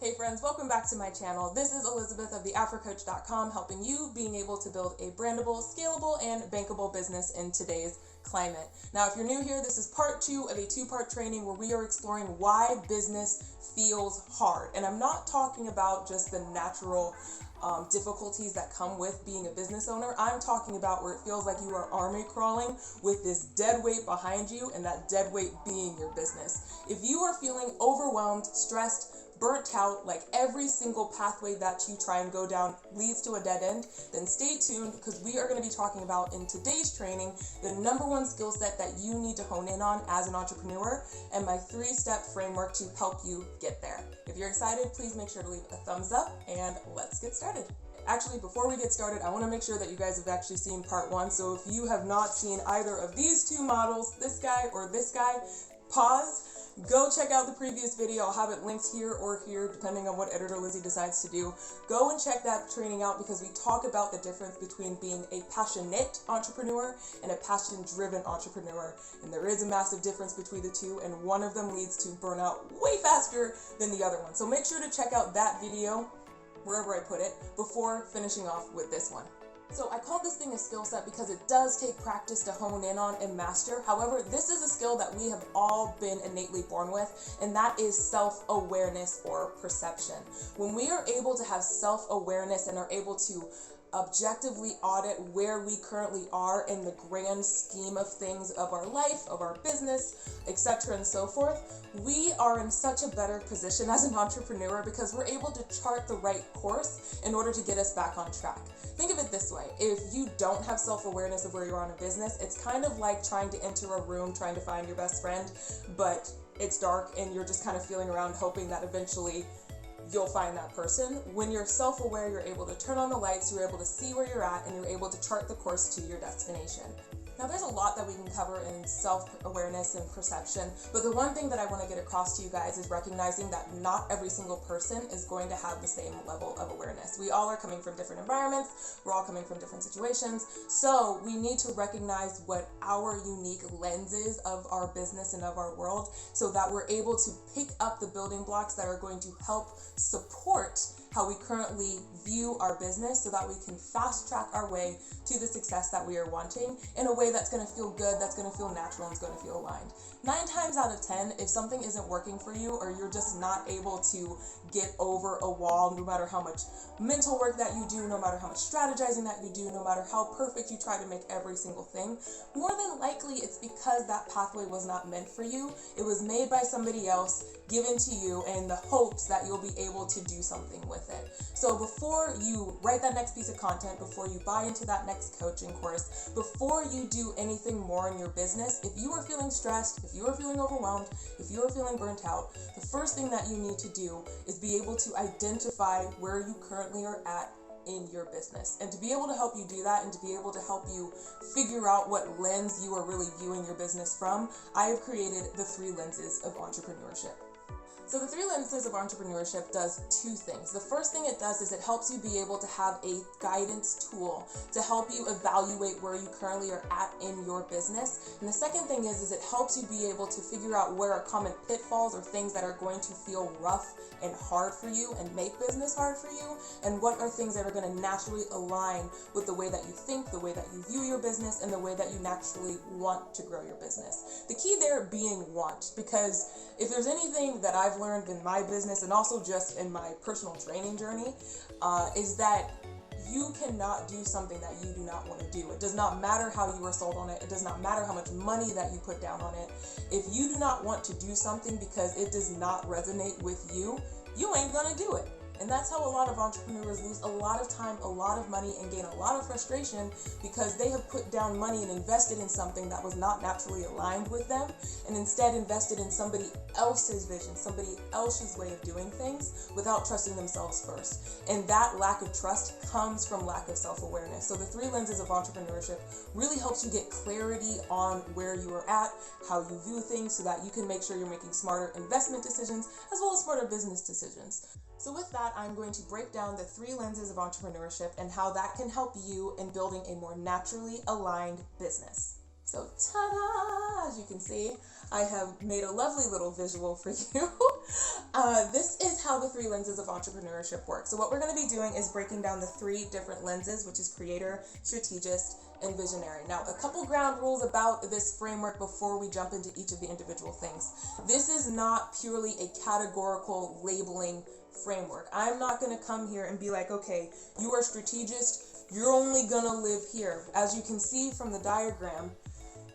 Hey friends, welcome back to my channel. This is Elisabeth of the AfroCoach.com, helping you being able to build a brandable, scalable, and bankable business in today's climate. Now, if you're new here, this is part 2 of a 2-part training where we are exploring why business feels hard. And I'm not talking about just the natural difficulties that come with being a business owner. I'm talking about where it feels like you are army crawling with this dead weight behind you, and that dead weight being your business. If you are feeling overwhelmed, stressed, burnt out, like every single pathway that you try and go down leads to a dead end, then stay tuned, because we are going to be talking about in today's training the #1 skill set that you need to hone in on as an entrepreneur, and my 3-step framework to help you get there. If you're excited, please make sure to leave a thumbs up, and let's get started. Actually, before we get started, I want to make sure that you guys have actually seen part 1. So if you have not seen either of these 2 models, this guy or this guy, pause. Go check out the previous video. I'll have it linked here or here, depending on what editor Lizzie decides to do. Go and check that training out, because we talk about the difference between being a passionate entrepreneur and a passion-driven entrepreneur. And there is a massive difference between the two, and one of them leads to burnout way faster than the other one. So make sure to check out that video, wherever I put it, before finishing off with this one. So I call this thing a skill set because it does take practice to hone in on and master. However, this is a skill that we have all been innately born with, and that is self-awareness or perception. When we are able to have self-awareness and are able to objectively audit where we currently are in the grand scheme of things of our life, of our business, etc. and so forth, we are in such a better position as an entrepreneur, because we're able to chart the right course in order to get us back on track. Think of it this way: if you don't have self-awareness of where you are in a business, it's kind of like trying to enter a room, trying to find your best friend, but it's dark and you're just kind of feeling around hoping that eventually you'll find that person. When you're self-aware, you're able to turn on the lights, you're able to see where you're at, and you're able to chart the course to your destination. Now, there's a lot that we can cover in self-awareness and perception, but the one thing that I want to get across to you guys is recognizing that not every single person is going to have the same level of awareness. We all are coming from different environments, we're all coming from different situations, so we need to recognize what our unique lens is of our business and of our world, so that we're able to pick up the building blocks that are going to help support how we currently view our business, so that we can fast track our way to the success that we are wanting in a way that's going to feel good, that's going to feel natural, and it's going to feel aligned. 9 times out of 10, if something isn't working for you, or you're just not able to get over a wall, no matter how much mental work that you do, no matter how much strategizing that you do, no matter how perfect you try to make every single thing, more than likely it's because that pathway was not meant for you. It was made by somebody else, given to you in the hopes that you'll be able to do something with it. So before you write that next piece of content, before you buy into that next coaching course, before you do anything more in your business, if you are feeling stressed, if you are feeling overwhelmed, if you are feeling burnt out, the first thing that you need to do is be able to identify where you currently are at in your business. And to be able to help you do that, and to be able to help you figure out what lens you are really viewing your business from, I have created the 3 lenses of entrepreneurship. So the 3 lenses of entrepreneurship does 2 things. The first thing it does is it helps you be able to have a guidance tool to help you evaluate where you currently are at in your business. And the second thing is it helps you be able to figure out where are common pitfalls or things that are going to feel rough and hard for you and make business hard for you, and what are things that are going to naturally align with the way that you think, the way that you view your business, and the way that you naturally want to grow your business. The key there being want, because if there's anything that I've learned in my business, and also just in my personal training journey, is that you cannot do something that you do not want to do. It does not matter how you are sold on it. It does not matter how much money that you put down on it. If you do not want to do something because it does not resonate with you, you ain't gonna do it. And that's how a lot of entrepreneurs lose a lot of time, a lot of money, and gain a lot of frustration, because they have put down money and invested in something that was not naturally aligned with them, and instead invested in somebody else's vision, somebody else's way of doing things, without trusting themselves first. And that lack of trust comes from lack of self-awareness. So the 3 lenses of entrepreneurship really helps you get clarity on where you are at, how you view things, so that you can make sure you're making smarter investment decisions as well as smarter business decisions. So with that, I'm going to break down the 3 lenses of entrepreneurship and how that can help you in building a more naturally aligned business. So ta-da! As you can see, I have made a lovely little visual for you This is how the 3 lenses of entrepreneurship work. So what we're going to be doing is breaking down the 3 different lenses, which is creator, strategist, and visionary. Now, a couple ground rules about this framework before we jump into each of the individual things. This is not purely a categorical labeling framework. I'm not going to come here and be like, okay, you are strategist, you're only going to live here. As you can see from the diagram,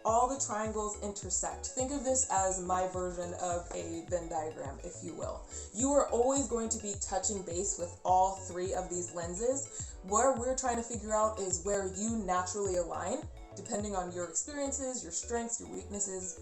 all the triangles intersect. Think of this as my version of a Venn diagram, if you will. You are always going to be touching base with all 3 of these lenses. Where we're trying to figure out is where you naturally align, depending on your experiences, your strengths, your weaknesses,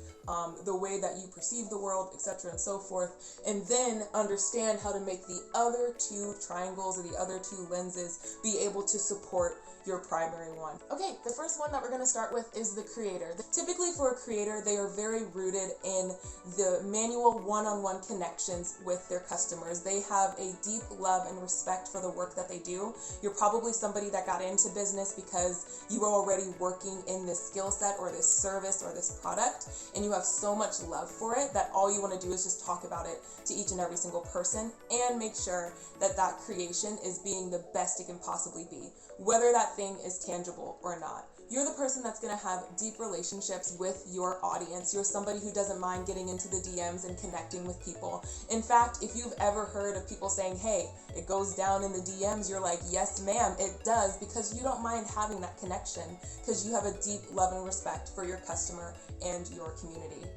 the way that you perceive the world, etc. and so forth, and then understand how to make the other 2 triangles or the other 2 lenses be able to support your primary one. Okay, the first one that we're going to start with is the creator. Typically for a creator, they are very rooted in the manual one-on-one connections with their customers. They have a deep love and respect for the work that they do. You're probably somebody that got into business because you were already working in this skill set or this service or this product, and you have so much love for it that all you want to do is just talk about it to each and every single person and make sure that that creation is being the best it can possibly be, whether that thing is tangible or not. You're the person that's going to have deep relationships with your audience. You're somebody who doesn't mind getting into the DMs and connecting with people. In fact, if you've ever heard of people saying, hey, it goes down in the DMs, you're like, yes, ma'am, it does, because you don't mind having that connection because you have a deep love and respect for your customer and your community.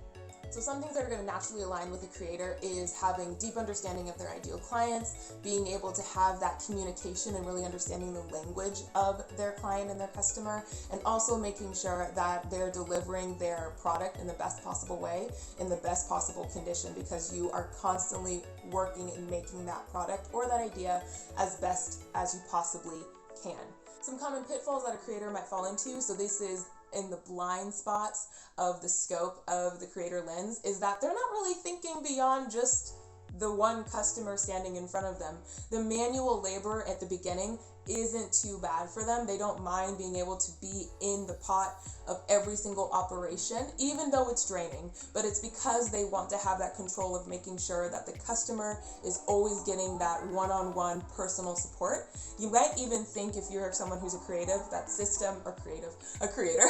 So some things that are going to naturally align with a creator is having deep understanding of their ideal clients, being able to have that communication and really understanding the language of their client and their customer, and also making sure that they're delivering their product in the best possible way, in the best possible condition, because you are constantly working and making that product or that idea as best as you possibly can. Some common pitfalls that a creator might fall into, so this is in the blind spots of the scope of the creator lens, is that they're not really thinking beyond just the one customer standing in front of them. The manual labor at the beginning isn't too bad for them. They don't mind being able to be in the pot of every single operation, even though it's draining, but it's because they want to have that control of making sure that the customer is always getting that one-on-one personal support. You might even think, if you're someone who's a creative, that a creator,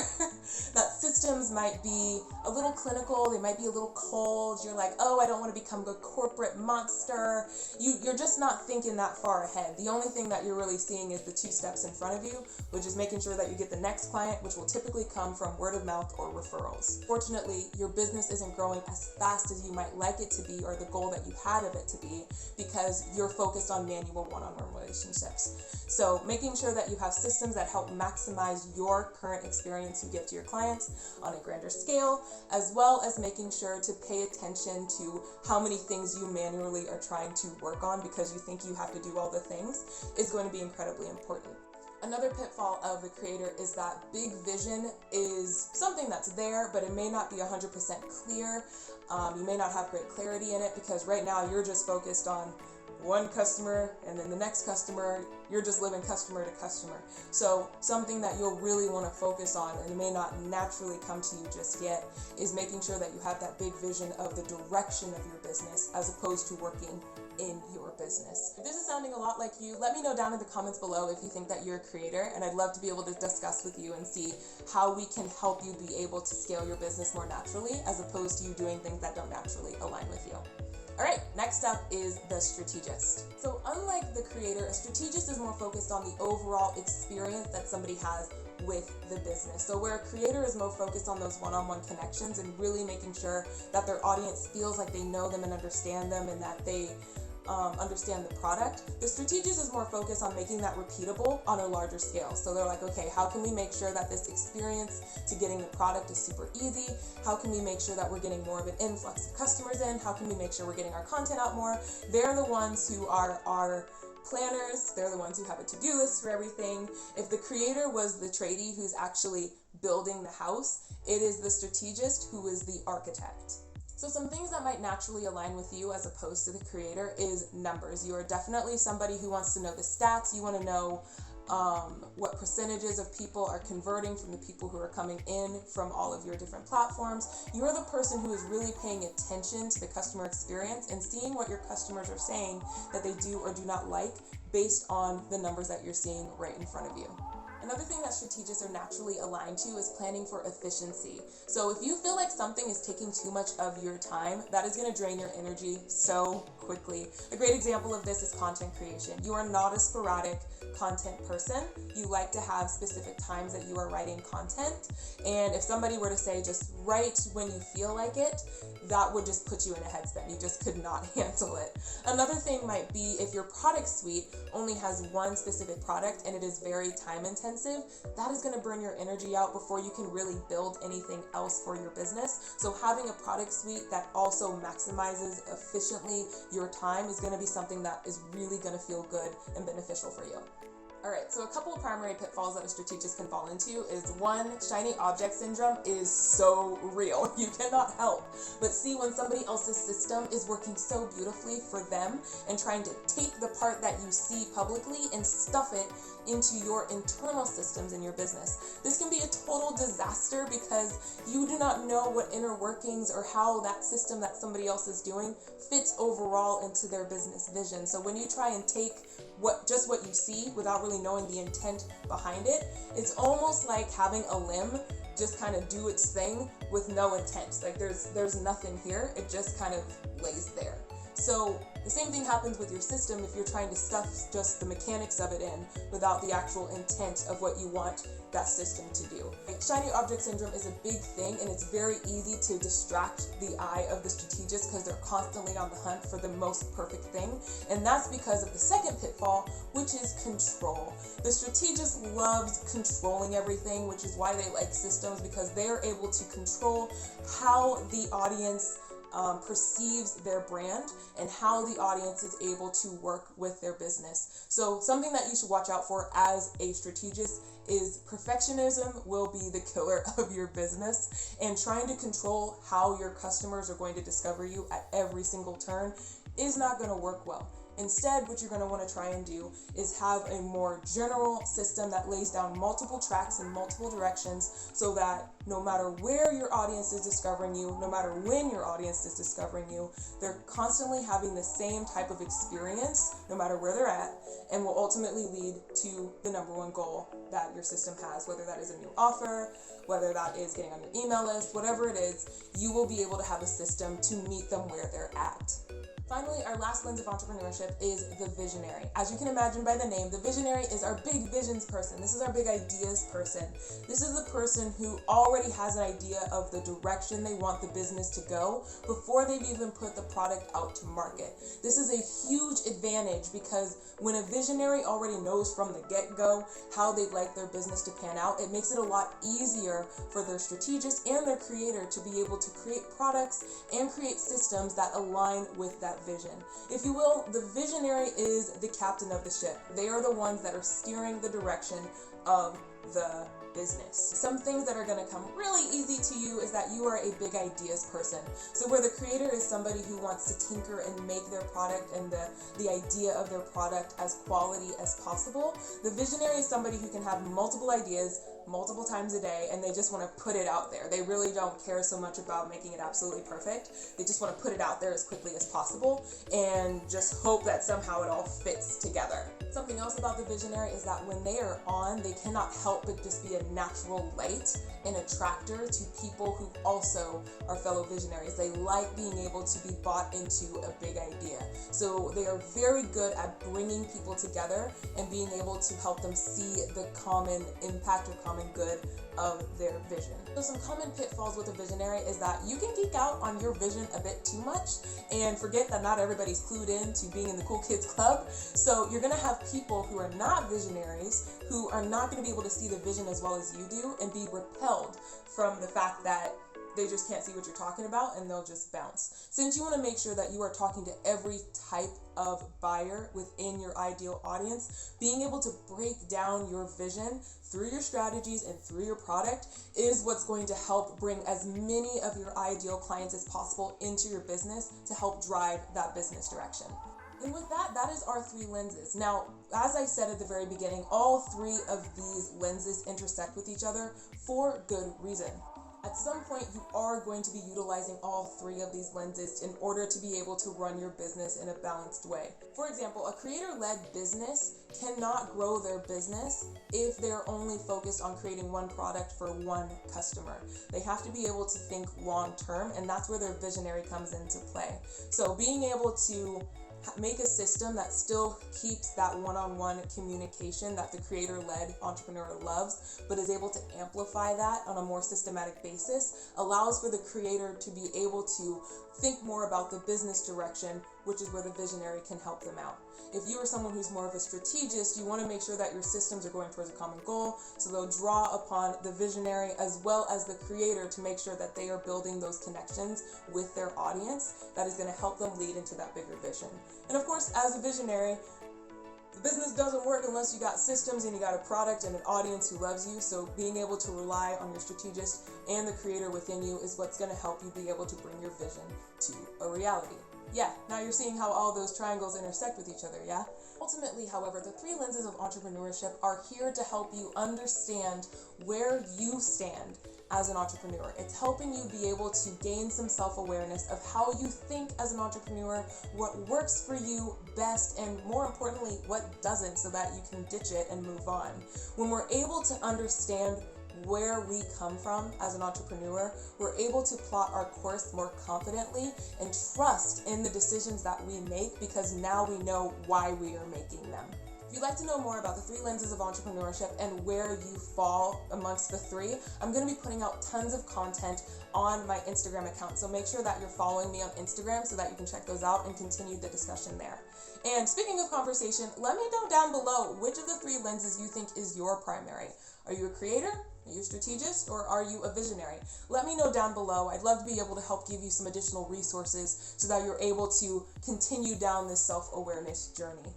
that systems might be a little clinical, they might be a little cold. You're like, oh, I don't want to become a corporate monster. You're just not thinking that far ahead. The only thing that you're really seeing is the 2 steps in front of you, which is making sure that you get the next client, which will typically come from word of mouth or referrals. Fortunately, your business isn't growing as fast as you might like it to be, or the goal that you had of it to be, because you're focused on manual one-on-one relationships. So making sure that you have systems that help maximize your current experience you give to your clients on a grander scale, as well as making sure to pay attention to how many things you manually are trying to work on because you think you have to do all the things, is going to be incredibly important. Another pitfall of the creator is that big vision is something that's there, but it may not be 100% clear. You may not have great clarity in it because right now you're just focused on one customer, and then the next customer, you're just living customer to customer. So something that you'll really want to focus on, and it may not naturally come to you just yet, is making sure that you have that big vision of the direction of your business as opposed to working in your business. If this is sounding a lot like you, let me know down in the comments below if you think that you're a creator, and I'd love to be able to discuss with you and see how we can help you be able to scale your business more naturally as opposed to you doing things that don't naturally align with you. All right, next up is the strategist. So unlike the creator, a strategist is more focused on the overall experience that somebody has with the business. So where a creator is more focused on those one-on-one connections and really making sure that their audience feels like they know them and understand them, and that they understand the product. The strategist is more focused on making that repeatable on a larger scale. So they're like, okay, how can we make sure that this experience to getting the product is super easy? How can we make sure that we're getting more of an influx of customers in? How can we make sure we're getting our content out more? They're the ones who are our planners. They're the ones who have a to-do list for everything. If the creator was the tradie who's actually building the house, it is the strategist who is the architect. So some things that might naturally align with you as opposed to the creator is numbers. You are definitely somebody who wants to know the stats. You want to know what percentages of people are converting from the people who are coming in from all of your different platforms. You're the person who is really paying attention to the customer experience and seeing what your customers are saying that they do or do not like based on the numbers that you're seeing right in front of you. Another thing that strategists are naturally aligned to is planning for efficiency. So if you feel like something is taking too much of your time, that is going to drain your energy so quickly. A great example of this is content creation. You are not a sporadic content person. You like to have specific times that you are writing content. And if somebody were to say just write when you feel like it, that would just put you in a headspin. You just could not handle it. Another thing might be if your product suite only has one specific product and it is very time intensive, that is going to burn your energy out before you can really build anything else for your business. So having a product suite that also maximizes efficiently your time is going to be something that is really going to feel good and beneficial for you. All right, so a couple of primary pitfalls that a strategist can fall into is one, shiny object syndrome is so real. You cannot help but see when somebody else's system is working so beautifully for them and trying to take the part that you see publicly and stuff it into your internal systems in your business. This can be a total disaster because you do not know what inner workings or how that system that somebody else is doing fits overall into their business vision. So when you try and take what you see without really knowing the intent behind it, it's almost like having a limb just kind of do its thing with no intent. Like there's nothing here. It just kind of lays there. So the same thing happens with your system if you're trying to stuff just the mechanics of it in without the actual intent of what you want that system to do. Shiny object syndrome is a big thing, and it's very easy to distract the eye of the strategist because they're constantly on the hunt for the most perfect thing. And that's because of the second pitfall, which is control. The strategist loves controlling everything, which is why they like systems, because they are able to control how the audience perceives their brand and how the audience is able to work with their business. So something that you should watch out for as a strategist is perfectionism will be the killer of your business, and trying to control how your customers are going to discover you at every single turn is not going to work well. Instead, what you're going to want to try and do is have a more general system that lays down multiple tracks in multiple directions so that no matter where your audience is discovering you, no matter when your audience is discovering you, they're constantly having the same type of experience no matter where they're at, and will ultimately lead to the number one goal that your system has, whether that is a new offer, whether that is getting on your email list, whatever it is, you will be able to have a system to meet them where they're at. Finally, our last lens of entrepreneurship is the visionary. As you can imagine by the name, the visionary is our big visions person. This is our big ideas person. This is the person who already has an idea of the direction they want the business to go before they've even put the product out to market. This is a huge advantage because when a visionary already knows from the get-go how they'd like their business to pan out, it makes it a lot easier for their strategist and their creator to be able to create products and create systems that align with that vision. If you will, the visionary is the captain of the ship. They are the ones that are steering the direction of the business. Some things that are going to come really easy to you is that you are a big ideas person. So where the creator is somebody who wants to tinker and make their product and the idea of their product as quality as possible, the visionary is somebody who can have multiple ideas multiple times a day, and they just want to put it out there. They really don't care so much about making it absolutely perfect. They just want to put it out there as quickly as possible and just hope that somehow it all fits together. Something else about the visionary is that when they are on, they cannot help but just be a natural light and attractor to people who also are fellow visionaries. They like being able to be bought into a big idea. So they are very good at bringing people together and being able to help them see the common impact or common good of their vision. So some common pitfalls with a visionary is that you can geek out on your vision a bit too much and forget that not everybody's clued in to being in the cool kids club. So you're going to have people who are not visionaries who are not going to be able to see the vision as well as you do and be repelled from the fact that they just can't see what you're talking about and they'll just bounce. Since you want to make sure that you are talking to every type of buyer within your ideal audience, being able to break down your vision through your strategies and through your product is what's going to help bring as many of your ideal clients as possible into your business to help drive that business direction. And with that, that is our 3 lenses. Now, as I said at the very beginning, all 3 of these lenses intersect with each other for good reason. At some point, you are going to be utilizing all 3 of these lenses in order to be able to run your business in a balanced way. For example, a creator-led business cannot grow their business if they're only focused on creating one product for one customer. They have to be able to think long-term, and that's where their visionary comes into play. So being able to make a system that still keeps that one-on-one communication that the creator-led entrepreneur loves, but is able to amplify that on a more systematic basis, allows for the creator to be able to think more about the business direction, which is where the visionary can help them out. If you are someone who's more of a strategist, you want to make sure that your systems are going towards a common goal, so they'll draw upon the visionary as well as the creator to make sure that they are building those connections with their audience that is going to help them lead into that bigger vision. And of course, as a visionary, the business doesn't work unless you got systems and you got a product and an audience who loves you. So being able to rely on your strategist and the creator within you is what's going to help you be able to bring your vision to a reality. Yeah, now you're seeing how all those triangles intersect with each other, yeah? Ultimately, however, the 3 lenses of entrepreneurship are here to help you understand where you stand as an entrepreneur. It's helping you be able to gain some self-awareness of how you think as an entrepreneur, what works for you best, and more importantly, what doesn't, so that you can ditch it and move on. When we're able to understand where we come from as an entrepreneur, we're able to plot our course more confidently and trust in the decisions that we make, because now we know why we are making them. If you'd like to know more about the 3 lenses of entrepreneurship and where you fall amongst the 3, I'm going to be putting out tons of content on my Instagram account. So make sure that you're following me on Instagram so that you can check those out and continue the discussion there. And speaking of conversation, let me know down below which of the 3 lenses you think is your primary. Are you a creator? Are you a strategist? Or are you a visionary? Let me know down below. I'd love to be able to help give you some additional resources so that you're able to continue down this self-awareness journey.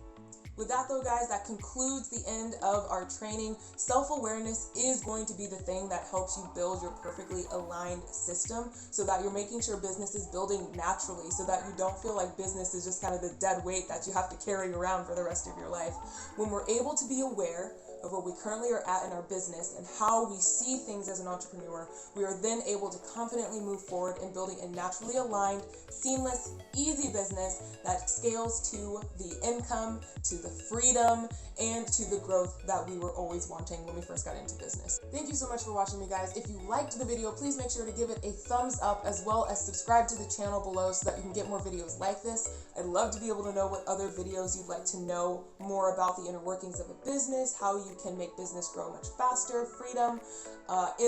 With that though, guys, that concludes the end of our training. Self-awareness is going to be the thing that helps you build your perfectly aligned system so that you're making sure business is building naturally, so that you don't feel like business is just kind of the dead weight that you have to carry around for the rest of your life. When we're able to be aware of where we currently are at in our business and how we see things as an entrepreneur, we are then able to confidently move forward in building a naturally aligned, seamless, easy business that scales to the income, to the freedom, and to the growth that we were always wanting when we first got into business. Thank you so much for watching me, guys. If you liked the video, please make sure to give it a thumbs up, as well as subscribe to the channel below so that you can get more videos like this. I'd love to be able to know what other videos you'd like to know more about, the inner workings of a business, how you can make business grow much faster, freedom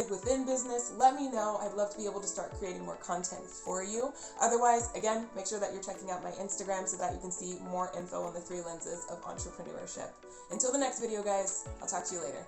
within business. Let me know. I'd love to be able to start creating more content for you. Otherwise, again, make sure that you're checking out my Instagram so that you can see more info on the 3 lenses of entrepreneurship. Until the next video, guys, I'll talk to you later.